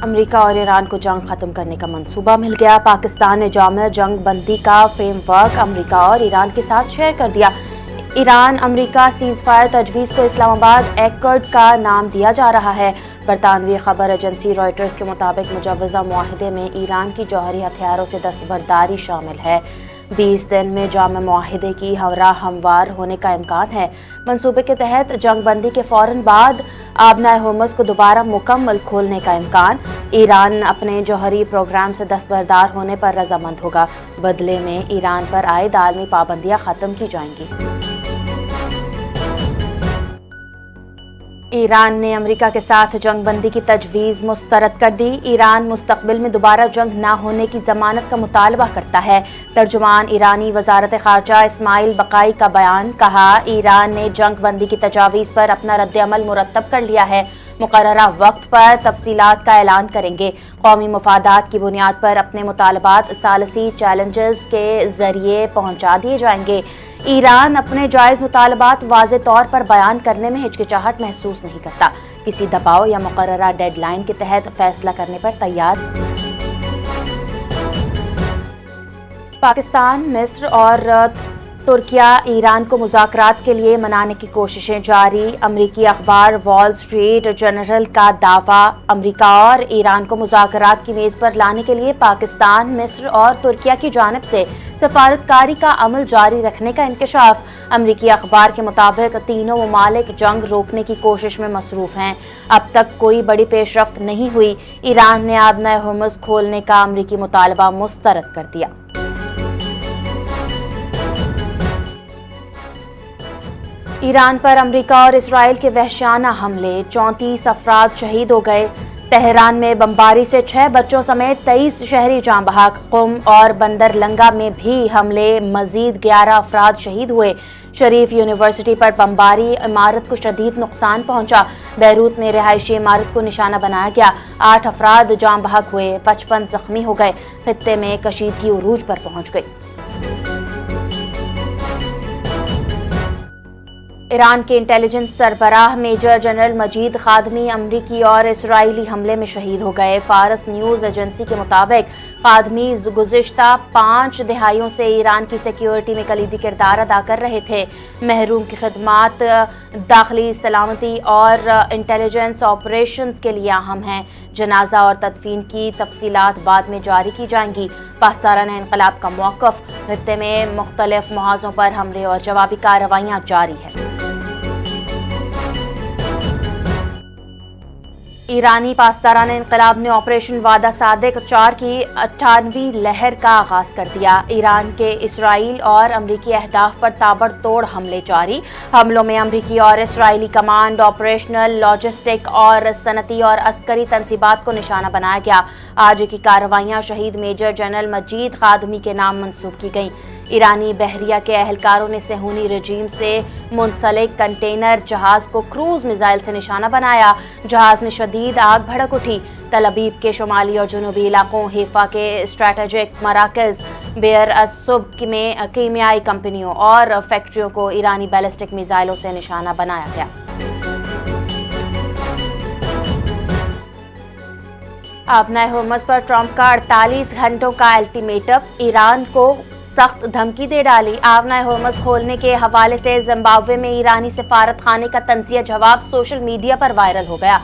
امریکہ اور ایران کو جنگ ختم کرنے کا منصوبہ مل گیا۔ پاکستان نے جامع جنگ بندی کا فریم ورک امریکہ اور ایران کے ساتھ شیئر کر دیا۔ ایران امریکہ سیز فائر تجویز کو اسلام آباد ایکرڈ کا نام دیا جا رہا ہے۔ برطانوی خبر ایجنسی رائٹرز کے مطابق مجوزہ معاہدے میں ایران کی جوہری ہتھیاروں سے دستبرداری شامل ہے۔ 20 دن میں جامع معاہدے کی ہموار ہونے کا امکان ہے۔ منصوبے کے تحت جنگ بندی کے فوراً بعد آبنائے ہرمز کو دوبارہ مکمل کھولنے کا امکان۔ ایران اپنے جوہری پروگرام سے دستبردار ہونے پر رضامند ہوگا۔ بدلے میں ایران پر عائد عالمی پابندیاں ختم کی جائیں گی۔ ایران نے امریکہ کے ساتھ جنگ بندی کی تجویز مسترد کر دی۔ ایران مستقبل میں دوبارہ جنگ نہ ہونے کی ضمانت کا مطالبہ کرتا ہے۔ ترجمان ایرانی وزارت خارجہ اسماعیل بقائی کا بیان، کہا ایران نے جنگ بندی کی تجاویز پر اپنا رد عمل مرتب کر لیا ہے۔ مقررہ وقت پر تفصیلات کا اعلان کریں گے۔ قومی مفادات کی بنیاد پر اپنے مطالبات ثالثی چیلنجز کے ذریعے پہنچا دیے جائیں گے۔ ایران اپنے جائز مطالبات واضح طور پر بیان کرنے میں ہچکچاہٹ محسوس نہیں کرتا۔ کسی دباؤ یا مقررہ ڈیڈ لائن کے تحت فیصلہ کرنے پر تیار۔ پاکستان، مصر اور ترکیہ ایران کو مذاکرات کے لیے منانے کی کوششیں جاری۔ امریکی اخبار وال اسٹریٹ جرنل کا دعویٰ، امریکہ اور ایران کو مذاکرات کی میز پر لانے کے لیے پاکستان، مصر اور ترکیہ کی جانب سے سفارتکاری کا عمل جاری رکھنے کا انکشاف۔ امریکی اخبار کے مطابق تینوں ممالک جنگ روکنے کی کوشش میں مصروف ہیں۔ اب تک کوئی بڑی پیش رفت نہیں ہوئی۔ ایران نے آبنائے ہرمز کھولنے کا امریکی مطالبہ مسترد کر دیا۔ ایران پر امریکہ اور اسرائیل کے وحشیانہ حملے، 34 افراد شہید ہو گئے۔ تہران میں بمباری سے 6 بچوں سمیت 23 شہری جاں بحق۔ قم اور بندر لنگا میں بھی حملے، مزید 11 افراد شہید ہوئے۔ شریف یونیورسٹی پر بمباری، عمارت کو شدید نقصان پہنچا۔ بیروت میں رہائشی عمارت کو نشانہ بنایا گیا، 8 افراد جاں بحق ہوئے، 55 زخمی ہو گئے۔ خطے میں کشیدگی عروج پر پہنچ گئی۔ ایران کے انٹیلیجنس سربراہ میجر جنرل مجید خادمی امریکی اور اسرائیلی حملے میں شہید ہو گئے۔ فارس نیوز ایجنسی کے مطابق خادمی گزشتہ 5 دہائیوں سے ایران کی سیکیورٹی میں کلیدی کردار ادا کر رہے تھے۔ محروم کی خدمات داخلی سلامتی اور انٹیلیجنس آپریشنز کے لیے اہم ہیں۔ جنازہ اور تدفین کی تفصیلات بعد میں جاری کی جائیں گی۔ پاسدارانہ انقلاب کا موقف، خطے میں مختلف محاذوں پر حملے اور جوابی کارروائیاں جاری ہیں۔ ایرانی پاسدارانہ انقلاب نے آپریشن وعدہ صادق 4 کی 98ویں لہر کا آغاز کر دیا۔ ایران کے اسرائیل اور امریکی اہداف پر تابڑ توڑ حملے جاری۔ حملوں میں امریکی اور اسرائیلی کمانڈ، آپریشنل، لاجسٹک اور صنعتی اور عسکری تنصیبات کو نشانہ بنایا گیا۔ آج کی کارروائیاں شہید میجر جنرل مجید خادمی کے نام منسوب کی گئیں۔ ایرانی بحریہ کے اہلکاروں نے صہیونی رجیم سے منسلک کنٹینر جہاز کو کروز میزائل سے نشانہ بنایا۔ جہاز میں شدید آگ بھڑک اٹھی۔ تل ابیب کے شمالی اور جنوبی علاقوں، حیفا کے اسٹریٹجک مراکز، بیر الصبح میں کیمیائی کمپنیوں اور فیکٹریوں کو ایرانی بیلسٹک میزائلوں سے نشانہ بنایا گیا۔ آبنائے ہرمز پر ٹرمپ کا 48 گھنٹوں کا الٹیمیٹم، ایران کو سخت دھمکی دے ڈالی۔ آبنائے ہرمز کھولنے کے حوالے سے زمبابوے میں ایرانی سفارت خانے کا طنزیہ جواب سوشل میڈیا پر وائرل ہو گیا۔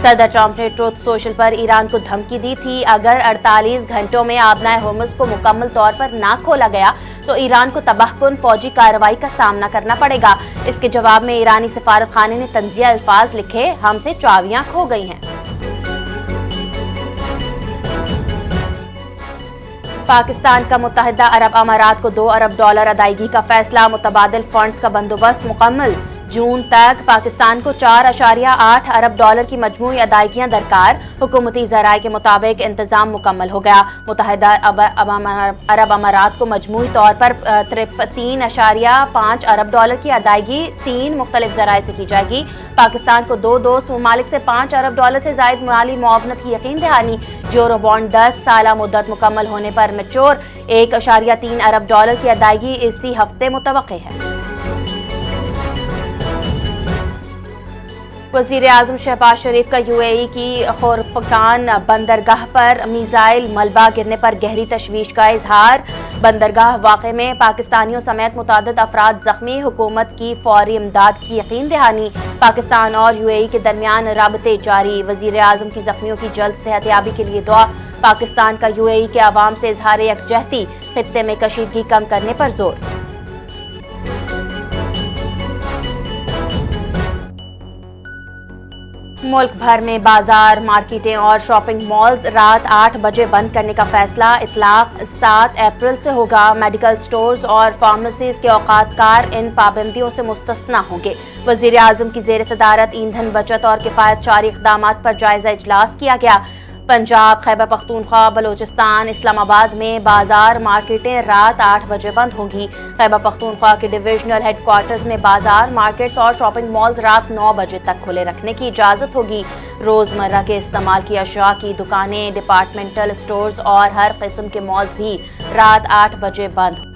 صدر ٹرمپ نے ٹروتھ سوشل پر ایران کو دھمکی دی تھی، اگر 48 گھنٹوں میں آبنائے ہرمز کو مکمل طور پر نہ کھولا گیا تو ایران کو تباہ کن فوجی کارروائی کا سامنا کرنا پڑے گا۔ اس کے جواب میں ایرانی سفارت خانے نے طنزیہ الفاظ لکھے، ہم سے چابیاں کھو گئی ہیں۔ پاکستان کا متحدہ عرب امارات کو $2 ارب ادائیگی کا فیصلہ، متبادل فنڈز کا بندوبست مکمل۔ جون تک پاکستان کو $4.8 ارب کی مجموعی ادائیگیاں درکار۔ حکومتی ذرائع کے مطابق انتظام مکمل ہو گیا۔ متحدہ عرب امارات کو مجموعی طور پر $3.5 ارب کی ادائیگی 3 مختلف ذرائع سے کی جائے گی۔ پاکستان کو 2 دوست ممالک سے $5 ارب سے زائد مالی معاونت کی یقین دہانی۔ یورو بانڈ 10 سالہ مدت مکمل ہونے پر میچور، $1.3 ارب کی ادائیگی اسی ہفتے متوقع ہے۔ وزیر اعظم شہباز شریف کا UAE کی خورفکان بندرگاہ پر میزائل ملبہ گرنے پر گہری تشویش کا اظہار۔ بندرگاہ واقعے میں پاکستانیوں سمیت متعدد افراد زخمی، حکومت کی فوری امداد کی یقین دہانی۔ پاکستان اور UAE کے درمیان رابطے جاری، وزیر اعظم کی زخمیوں کی جلد صحت یابی کے لیے دعا۔ پاکستان کا UAE کے عوام سے اظہار یکجہتی، خطے میں کشیدگی کم کرنے پر زور۔ ملک بھر میں بازار، مارکیٹیں اور شاپنگ مالز رات 8 بجے بند کرنے کا فیصلہ۔ اطلاق 7 اپریل سے ہوگا۔ میڈیکل سٹورز اور فارمیسیز کے اوقات کار ان پابندیوں سے مستثنیٰ ہوں گے۔ وزیر اعظم کی زیر صدارت ایندھن بچت اور کفایت جاری اقدامات پر جائزہ اجلاس کیا گیا۔ پنجاب، خیبر پختونخوا، بلوچستان، اسلام آباد میں بازار، مارکیٹیں رات 8 بجے بند ہوں گی۔ خیبر پختونخوا کے ڈویژنل ہیڈ کوارٹرز میں بازار، مارکیٹس اور شاپنگ مالز رات 9 بجے تک کھلے رکھنے کی اجازت ہوگی۔ روزمرہ کے استعمال کی اشیاء کی دکانیں، ڈپارٹمنٹل سٹورز اور ہر قسم کے مالز بھی رات 8 بجے بند ہوں۔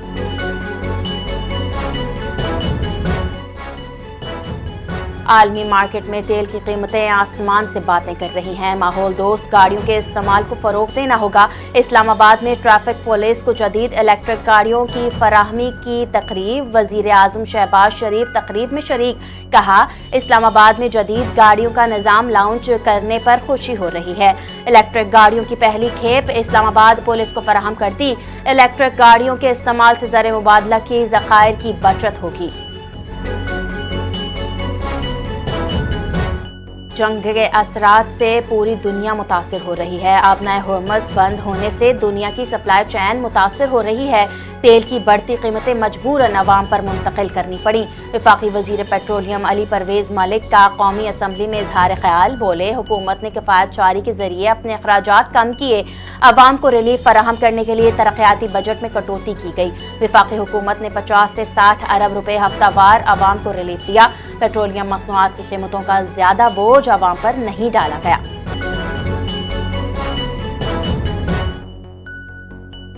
عالمی مارکیٹ میں تیل کی قیمتیں آسمان سے باتیں کر رہی ہیں۔ ماحول دوست گاڑیوں کے استعمال کو فروغ دینا ہوگا۔ اسلام آباد میں ٹریفک پولیس کو جدید الیکٹرک گاڑیوں کی فراہمی کی تقریب۔ وزیر اعظم شہباز شریف تقریب میں شریک، کہا اسلام آباد میں جدید گاڑیوں کا نظام لانچ کرنے پر خوشی ہو رہی ہے۔ الیکٹرک گاڑیوں کی پہلی کھیپ اسلام آباد پولیس کو فراہم کرتی۔ الیکٹرک گاڑیوں کے استعمال سے زر مبادلہ کی ذخائر کی بچت ہوگی۔ جنگ کے اثرات سے پوری دنیا متاثر ہو رہی ہے۔ آبنائے ہرمز بند ہونے سے دنیا کی سپلائی چین متاثر ہو رہی ہے۔ تیل کی بڑھتی قیمتیں مجبوراً عوام پر منتقل کرنی پڑی۔ وفاقی وزیر پیٹرولیم علی پرویز ملک کا قومی اسمبلی میں اظہار خیال، بولے حکومت نے کفایت جاری کے ذریعے اپنے اخراجات کم کیے۔ عوام کو ریلیف فراہم کرنے کے لیے ترقیاتی بجٹ میں کٹوتی کی گئی۔ وفاقی حکومت نے 50 سے 60 ارب روپے ہفتہ وار عوام کو ریلیف دیا۔ پیٹرولیم مصنوعات کی قیمتوں کا زیادہ بوجھ عوام پر نہیں ڈالا گیا۔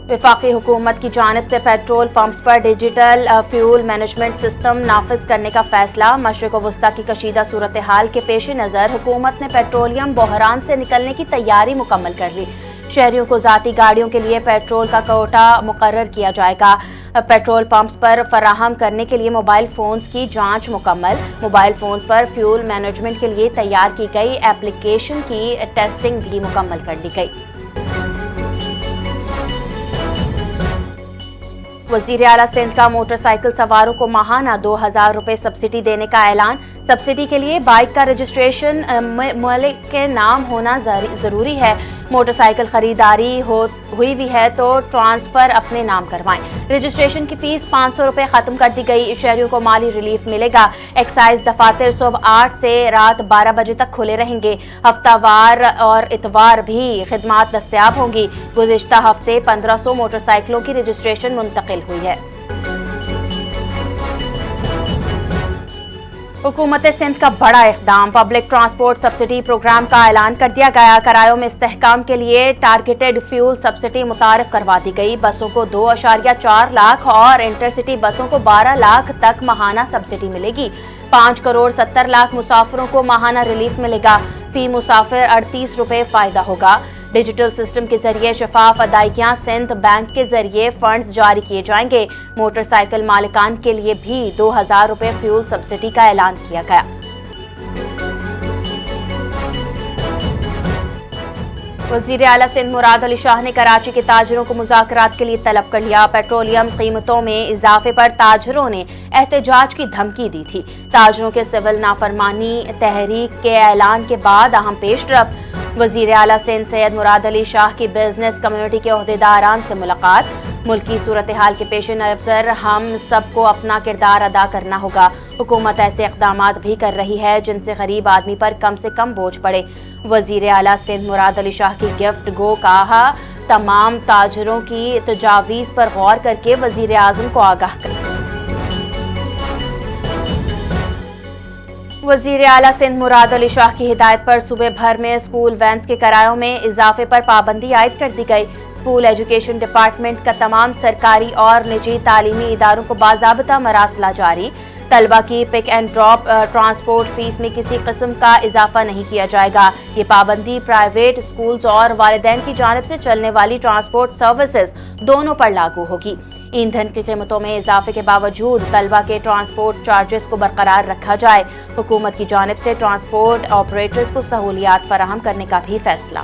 وفاقی حکومت کی جانب سے پیٹرول پمپس پر ڈیجیٹل فیول مینجمنٹ سسٹم نافذ کرنے کا فیصلہ۔ مشرق وسطی کی کشیدہ صورتحال کے پیش نظر حکومت نے پیٹرولیم بحران سے نکلنے کی تیاری مکمل کر لی۔ شہریوں کو ذاتی گاڑیوں کے لیے پیٹرول کا کوٹا مقرر کیا جائے گا۔ پیٹرول پمپس پر فراہم کرنے کے لیے موبائل فونز کی جانچ مکمل۔ موبائل فونز پر فیول مینجمنٹ کے لیے تیار کی گئی ایپلیکیشن کی ٹیسٹنگ بھی مکمل کر لی گئی۔ وزیر اعلیٰ سندھ کا موٹر سائیکل سواروں کو ماہانہ 2000 روپے سبسڈی دینے کا اعلان۔ سبسڈی کے لیے بائیک کا رجسٹریشن مالک کے نام ہونا ضروری ہے۔ موٹر سائیکل خریداری ہوئی بھی ہے تو ٹرانسفر اپنے نام کروائیں۔ رجسٹریشن کی فیس 500 روپے ختم کر دی گئی۔ شہریوں کو مالی ریلیف ملے گا۔ ایکسائز دفاتر صبح 8 سے رات 12 بجے تک کھلے رہیں گے۔ ہفتہ وار اور اتوار بھی خدمات دستیاب ہوں گی۔ گزشتہ ہفتے 1500 موٹر سائیکلوں کی رجسٹریشن منتقل ہوئی ہے۔ حکومت سندھ کا بڑا اقدام، پبلک ٹرانسپورٹ سبسڈی پروگرام کا اعلان کر دیا گیا۔ کرایوں میں استحکام کے لیے ٹارگیٹڈ فیول سبسڈی متعارف کروا دی گئی۔ بسوں کو 2.4 لاکھ اور انٹرسٹی بسوں کو 12 لاکھ تک ماہانہ سبسڈی ملے گی۔ 5 کروڑ 70 لاکھ مسافروں کو ماہانہ ریلیف ملے گا۔ فی مسافر 38 روپے فائدہ ہوگا۔ ڈیجیٹل سسٹم کے ذریعے شفاف ادائیگیاں سندھ بینک کے ذریعے فنڈز جاری کیے جائیں گے۔ موٹر سائیکل مالکان کے لیے بھی 2000 روپے فیول سبسڈی کا اعلان کیا گیا۔ وزیر اعلیٰ سندھ مراد علی شاہ نے کراچی کے تاجروں کو مذاکرات کے لیے طلب کر لیا۔ پیٹرولیم قیمتوں میں اضافے پر تاجروں نے احتجاج کی دھمکی دی تھی۔ تاجروں کے سول نافرمانی تحریک کے اعلان کے بعد اہم پیش رفت۔ وزیر اعلیٰ سندھ سید مراد علی شاہ کی بزنس کمیونٹی کے عہدیداران سے ملاقات۔ ملکی صورتحال کے پیش نظر ہم سب کو اپنا کردار ادا کرنا ہوگا۔ حکومت ایسے اقدامات بھی کر رہی ہے جن سے غریب آدمی پر کم سے کم بوجھ پڑے۔ وزیر اعلیٰ سندھ مراد علی شاہ کی گفٹ گو کہا، تمام تاجروں کی تجاویز پر غور کر کے وزیر اعظم کو آگاہ کریں۔ وزیر اعلیٰ سندھ مراد علی شاہ کی ہدایت پر صوبے بھر میں اسکول وینز کے کرایوں میں اضافے پر پابندی عائد کر دی گئی۔ اسکول ایجوکیشن ڈپارٹمنٹ کا تمام سرکاری اور نجی تعلیمی اداروں کو باضابطہ مراسلہ جاری۔ طلبہ کی pick and drop transport fee میں کسی قسم کا اضافہ نہیں کیا جائے گا۔ یہ پابندی پرائیویٹ اسکولز اور والدین کی جانب سے چلنے والی ٹرانسپورٹ سروسز دونوں پر لاگو ہوگی۔ ایندھن کی قیمتوں میں اضافے کے باوجود طلبہ کے ٹرانسپورٹ چارجز کو برقرار رکھا جائے۔ حکومت کی جانب سے ٹرانسپورٹ آپریٹرز کو سہولیات فراہم کرنے کا بھی فیصلہ۔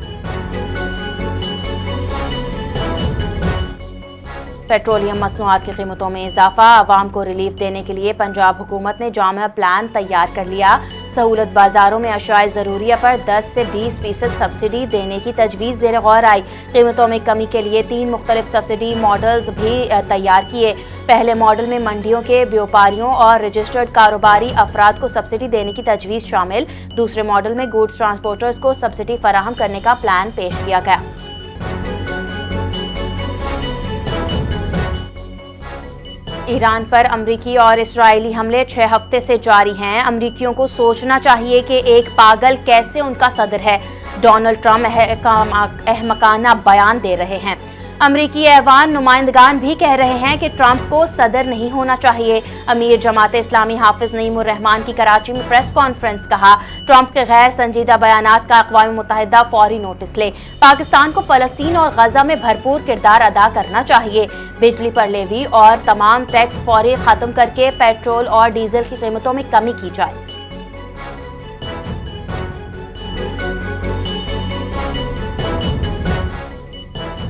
پیٹرولیم مصنوعات کی قیمتوں میں اضافہ، عوام کو ریلیف دینے کے لیے پنجاب حکومت نے جامع پلان تیار کر لیا۔ سہولت بازاروں میں اشیاء ضروریہ پر 10 سے 20% سبسڈی دینے کی تجویز زیر غور آئی۔ قیمتوں میں کمی کے لیے 3 مختلف سبسڈی ماڈلز بھی تیار کیے۔ پہلے ماڈل میں منڈیوں کے بیوپاریوں اور رجسٹرڈ کاروباری افراد کو سبسڈی دینے کی تجویز شامل، دوسرے ماڈل میں گوڈز ٹرانسپورٹرز کو سبسڈی فراہم کرنے کا پلان پیش کیا گیا۔ ایران پر امریکی اور اسرائیلی حملے 6 ہفتے سے جاری ہیں۔ امریکیوں کو سوچنا چاہیے کہ ایک پاگل کیسے ان کا صدر ہے۔ ڈونلڈ ٹرمپ احمقانہ بیان دے رہے ہیں۔ امریکی ایوان نمائندگان بھی کہہ رہے ہیں کہ ٹرمپ کو صدر نہیں ہونا چاہیے۔ امیر جماعت اسلامی حافظ نعیم الرحمان کی کراچی میں پریس کانفرنس، کہا ٹرمپ کے غیر سنجیدہ بیانات کا اقوام متحدہ فوری نوٹس لے۔ پاکستان کو فلسطین اور غزہ میں بھرپور کردار ادا کرنا چاہیے۔ بجلی پر لیوی اور تمام ٹیکس فوری ختم کر کے پیٹرول اور ڈیزل کی قیمتوں میں کمی کی جائے۔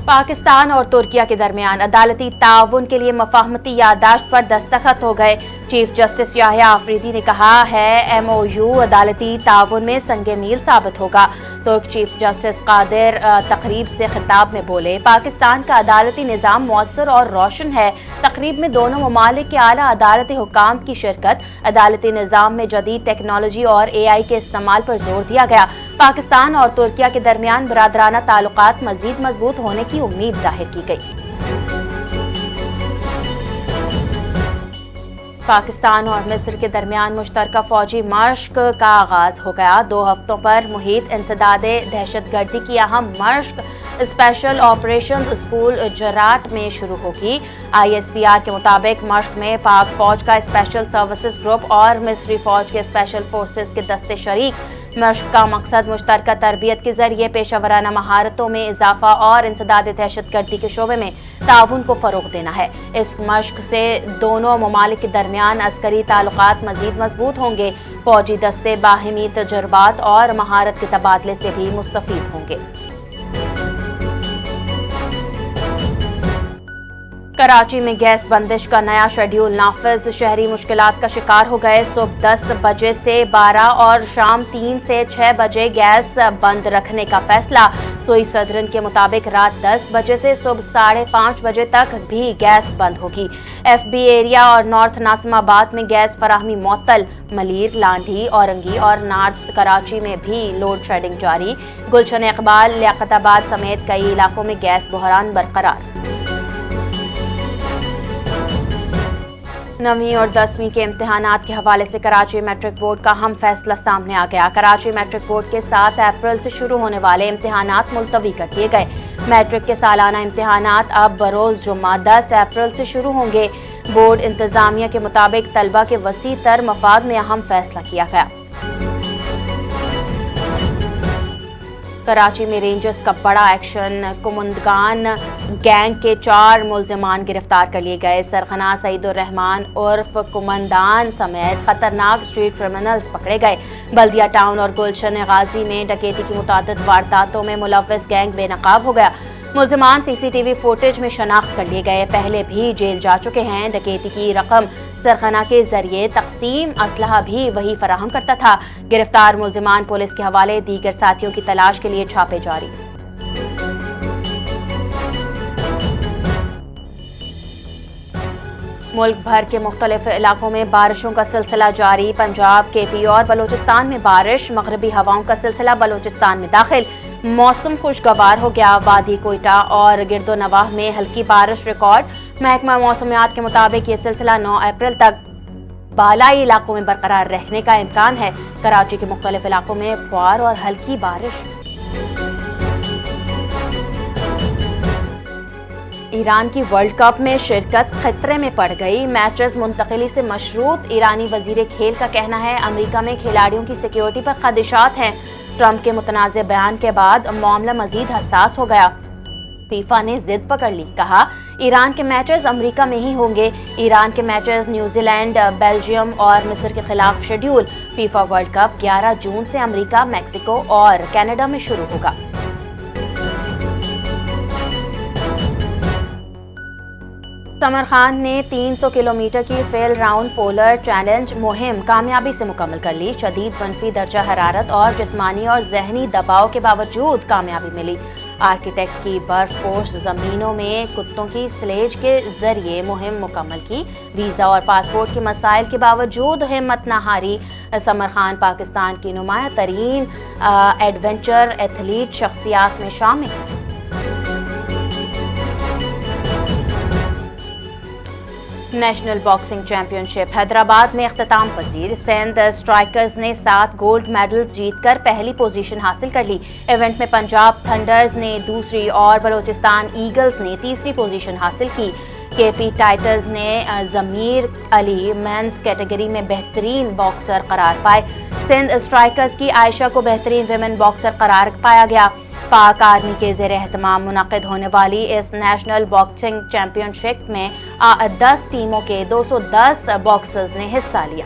پاکستان اور ترکیہ کے درمیان عدالتی تعاون کے لیے مفاہمتی یادداشت پر دستخط ہو گئے۔ چیف جسٹس یحییٰ آفریدی نے کہا ہے MOU عدالتی تعاون میں سنگ میل ثابت ہوگا۔ ترک چیف جسٹس قادر تقریب سے خطاب میں بولے، پاکستان کا عدالتی نظام مؤثر اور روشن ہے۔ تقریب میں دونوں ممالک کے اعلیٰ عدالتی حکام کی شرکت، عدالتی نظام میں جدید ٹیکنالوجی اور AI کے استعمال پر زور دیا گیا۔ پاکستان اور ترکیہ کے درمیان برادرانہ تعلقات مزید مضبوط ہونے کی امید ظاہر کی گئی۔ پاکستان اور مصر کے درمیان مشترکہ فوجی مشق کا آغاز ہو گیا۔ 2 ہفتوں پر محیط انسداد دہشت گردی کی اہم مشق اسپیشل آپریشنز اسکول جرات میں شروع ہوگی۔ ISPR کے مطابق مشق میں پاک فوج کا اسپیشل سروسز گروپ اور مصری فوج کے اسپیشل فورسز کے دستے شریک۔ مشق کا مقصد مشترکہ تربیت کے ذریعے پیشہ ورانہ مہارتوں میں اضافہ اور انسداد دہشت گردی کے شعبے میں تعاون کو فروغ دینا ہے۔ اس مشق سے دونوں ممالک کے درمیان عسکری تعلقات مزید مضبوط ہوں گے۔ فوجی دستے باہمی تجربات اور مہارت کے تبادلے سے بھی مستفید ہوں گے۔ کراچی میں گیس بندش کا نیا شیڈول نافذ، شہری مشکلات کا شکار ہو گئے۔ صبح 10 بجے سے 12 اور شام 3 سے 6 بجے گیس بند رکھنے کا فیصلہ۔ سوئی صدرن کے مطابق رات 10 بجے سے صبح 5:30 بجے تک بھی گیس بند ہوگی۔ FB ایریا اور نارتھ ناصم آباد میں گیس فراہمی معطل۔ ملیر، لانڈھی، اورنگی اور نارتھ کراچی میں بھی لوڈ شیڈنگ جاری۔ گلشن اقبال، لیاقت آباد سمیت کئی علاقوں میں گیس بحران برقرار۔ 9ویں اور 10ویں کے امتحانات کے حوالے سے کراچی میٹرک بورڈ کا اہم فیصلہ سامنے آ گیا۔ کراچی میٹرک بورڈ کے 7 اپریل سے شروع ہونے والے امتحانات ملتوی کر دیے گئے۔ میٹرک کے سالانہ امتحانات اب بروز جمعہ 10 اپریل سے شروع ہوں گے۔ بورڈ انتظامیہ کے مطابق طلبہ کے وسیع تر مفاد میں اہم فیصلہ کیا گیا۔ کراچی میں رینجرز کا بڑا ایکشن، کمندگان گینگ کے 4 ملزمان گرفتار کر لیے گئے۔ سرغنہ سعید الرحمان عرف کمندان سمیت خطرناک اسٹریٹ کرمنلز پکڑے گئے۔ بلدیہ ٹاؤن اور گلشن غازی میں ڈکیتی کی متعدد وارداتوں میں ملوث گینگ بے نقاب ہو گیا۔ ملزمان CCTV فوٹیج میں شناخت کر لیے گئے، پہلے بھی جیل جا چکے ہیں۔ ڈکیتی کی رقم سرغنہ کے ذریعے تقسیم، اسلحہ بھی وہی فراہم کرتا تھا۔ گرفتار ملزمان پولیس کے حوالے، دیگر ساتھیوں کی تلاش کے لیے چھاپے جاری۔ ملک بھر کے مختلف علاقوں میں بارشوں کا سلسلہ جاری۔ پنجاب، KP اور بلوچستان میں بارش، مغربی ہواؤں کا سلسلہ بلوچستان میں داخل۔ موسم خوشگوار ہو گیا۔ وادی کوئٹہ اور گرد و نواح میں ہلکی بارش ریکارڈ۔ محکمہ موسمیات کے مطابق یہ سلسلہ 9 اپریل تک بالائی علاقوں میں برقرار رہنے کا امکان ہے۔ کراچی کے مختلف علاقوں میں فوار اور ہلکی بارش۔ ایران کی ورلڈ کپ میں شرکت خطرے میں پڑ گئی، میچز منتقلی سے مشروط۔ ایرانی وزیر کھیل کا کہنا ہے امریکہ میں کھلاڑیوں کی سیکیورٹی پر خدشات ہیں۔ ٹرمپ کے متنازع بیان کے بعد معاملہ مزید حساس ہو گیا۔ فیفا نے ضد پکڑ لی، کہا ایران کے میچز امریکہ میں ہی ہوں گے۔ ایران کے میچز نیوزی لینڈ، بیلجیم اور مصر کے خلاف شیڈول۔ فیفا ورلڈ کپ 11 جون سے امریکہ، میکسیکو اور کینیڈا میں شروع ہوگا۔ سمر خان نے 300 کلومیٹر کی فیل راؤنڈ پولر چیلنج مہم کامیابی سے مکمل کر لی۔ شدید منفی درجہ حرارت اور جسمانی اور ذہنی دباؤ کے باوجود کامیابی ملی۔ آرکیٹیکٹ کی برف پوش زمینوں میں کتوں کی سلیج کے ذریعے مہم مکمل کی۔ ویزا اور پاسپورٹ کے مسائل کے باوجود ہمت نہ ہاری۔ سمر خان پاکستان کی نمایاں ترین ایڈونچر ایتھلیٹ شخصیات میں شامل۔ نیشنل باکسنگ چیمپئن شپ حیدرآباد میں اختتام پذیر۔ سندھ اسٹرائکرز نے 7 گولڈ میڈلز جیت کر پہلی پوزیشن حاصل کر لی۔ ایونٹ میں پنجاب تھنڈرز نے دوسری اور بلوچستان ایگلز نے تیسری پوزیشن حاصل کی۔ کے پی ٹائٹنز نے ضمیر علی مینز کیٹیگری میں بہترین باکسر قرار پائے۔ سندھ اسٹرائکرز کی عائشہ کو بہترین ویمن باکسر قرار پایا گیا۔ پاک آرمی کے زیر اہتمام منعقد ہونے والی اس نیشنل باکسنگ چیمپئن شپ میں 10 ٹیموں کے 210 باکسرز نے حصہ لیا۔